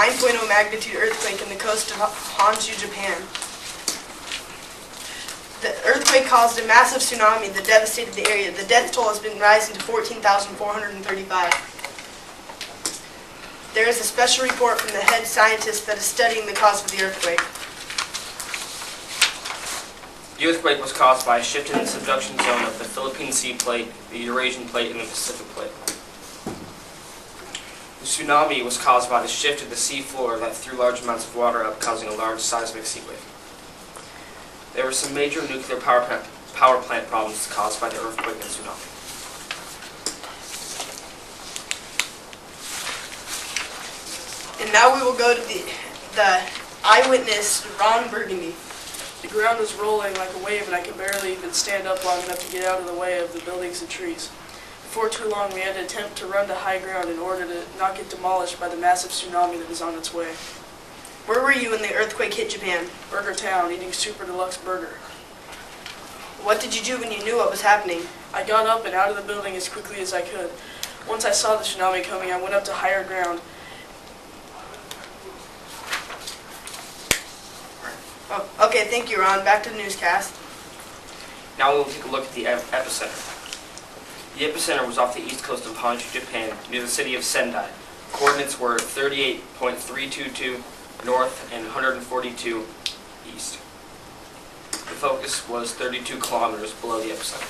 9.0 magnitude earthquake in the coast of Honshu, Japan. The earthquake caused a massive tsunami that devastated the area. The death toll has been rising to 14,435. There is a special report from the head scientist that is studying the cause of the earthquake. The earthquake was caused by a shift in the subduction zone of the Philippine Sea Plate, the Eurasian Plate, and the Pacific Plate. The tsunami was caused by the shift of the sea floor that threw large amounts of water up, causing a large seismic sea wave. There were some major nuclear power plant problems caused by the earthquake and tsunami. And now we will go to the eyewitness, Ron Burgundy. The ground was rolling like a wave, and I could barely even stand up long enough to get out of the way of the buildings and trees. Before too long, we had to attempt to run to high ground in order to not get demolished by the massive tsunami that was on its way. Where were you when the earthquake hit Japan? Burger Town, eating super deluxe burger. What did you do when you knew what was happening? I got up and out of the building as quickly as I could. Once I saw the tsunami coming, I went up to higher ground. Oh, okay, thank you, Ron. Back to the newscast. Now we'll take a look at the epicenter. The epicenter was off the east coast of Honshu, Japan, near the city of Sendai. Coordinates were 38.322 north and 142 east. The focus was 32 kilometers below the epicenter.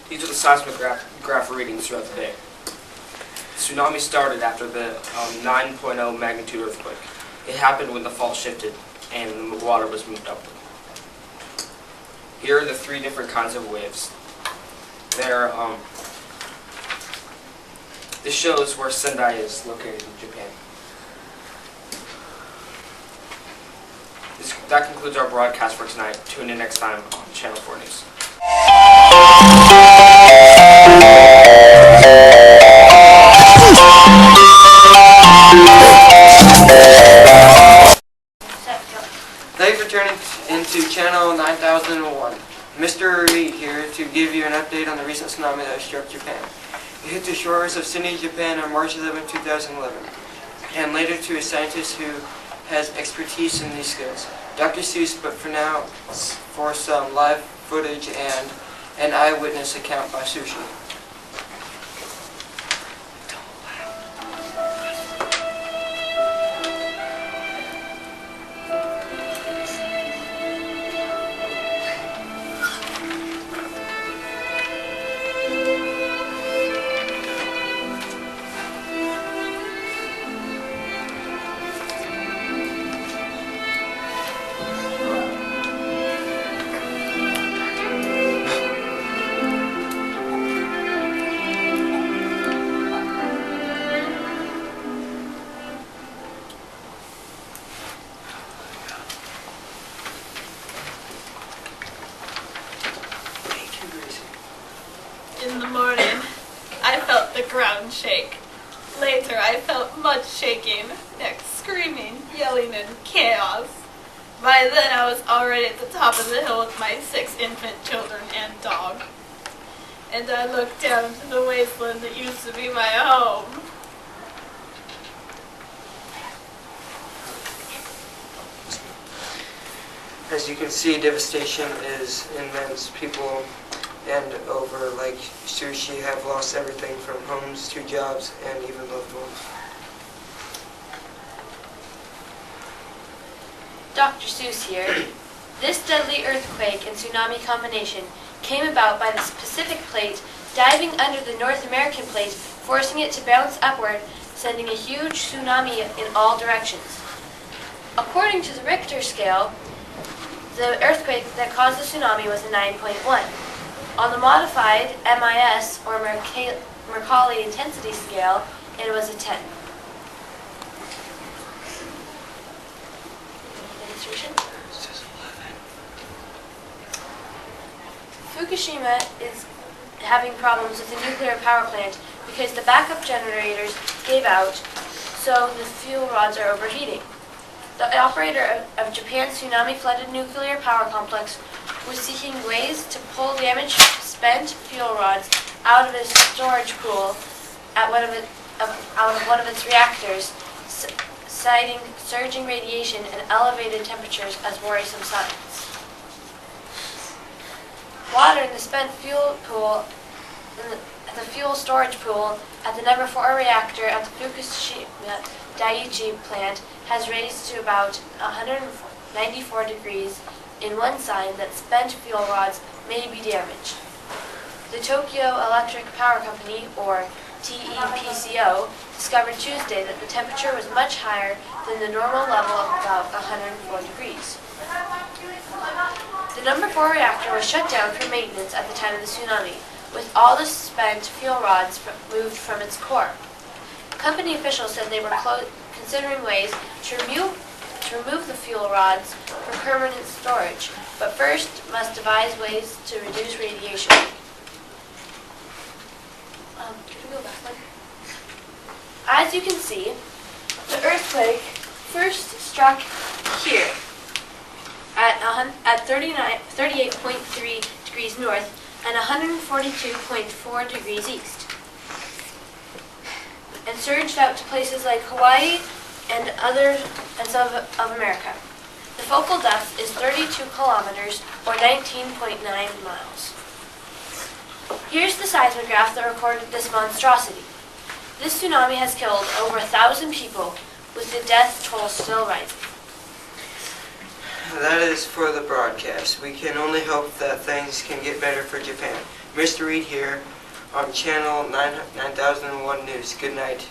These are the seismograph readings throughout the day. The tsunami started after the 9.0 magnitude earthquake. It happened when the fault shifted and the water was moved upward. Here are the three different kinds of waves. This shows where Sendai is located in Japan. That concludes our broadcast for tonight. Tune in next time on Channel 4 News. Thanks for turning into Channel 9001. Mr. Reed here to give you an update on the recent tsunami that struck Japan. It hit the shores of Sydney, Japan on March 11, 2011, and later to a scientist who has expertise in these skills. Dr. Seuss, but for now, for some live footage and an eyewitness account by Sushi. In the morning, I felt the ground shake. Later, I felt much shaking, next screaming, yelling, and chaos. By then, I was already at the top of the hill with my 6 infant children and dog. And I looked down into the wasteland that used to be my home. As you can see, devastation is immense. People and over like Sushi have lost everything from homes to jobs and even loved ones. Dr. Seuss here. This deadly earthquake and tsunami combination came about by the Pacific Plate diving under the North American Plate, forcing it to bounce upward, sending a huge tsunami in all directions. According to the Richter scale, the earthquake that caused the tsunami was a 9.1. On the modified MIS, or Mercalli intensity scale, it was a 10. Demonstration. Fukushima is having problems with the nuclear power plant because the backup generators gave out, so the fuel rods are overheating. The operator of Japan's tsunami-flooded nuclear power complex was seeking ways to pull damaged spent fuel rods out of its storage pool at out of one of its reactors, citing surging radiation and elevated temperatures as worrisome signs. Water in the spent fuel pool, the fuel storage pool at the number 4 reactor at the Fukushima Daiichi plant has raised to about 194 degrees in one sign that spent fuel rods may be damaged. The Tokyo Electric Power Company, or TEPCO, discovered Tuesday that the temperature was much higher than the normal level of about 104 degrees. The number 4 reactor was shut down for maintenance at the time of the tsunami, with all the spent fuel rods moved from its core. Company officials said they were considering ways to remove the fuel rods for permanent storage, but first must devise ways to reduce radiation. Can we go back one? As you can see, the earthquake first struck here at 38.3 degrees north and 142.4 degrees east, and surged out to places like Hawaii and other parts of America. The focal depth is 32 kilometers or 19.9 miles. Here's the seismograph that recorded this monstrosity. This tsunami has killed over 1,000 people, with the death toll still rising. That is for the broadcast. We can only hope that things can get better for Japan. Mr. Reed here on Channel 9001 News. Good night.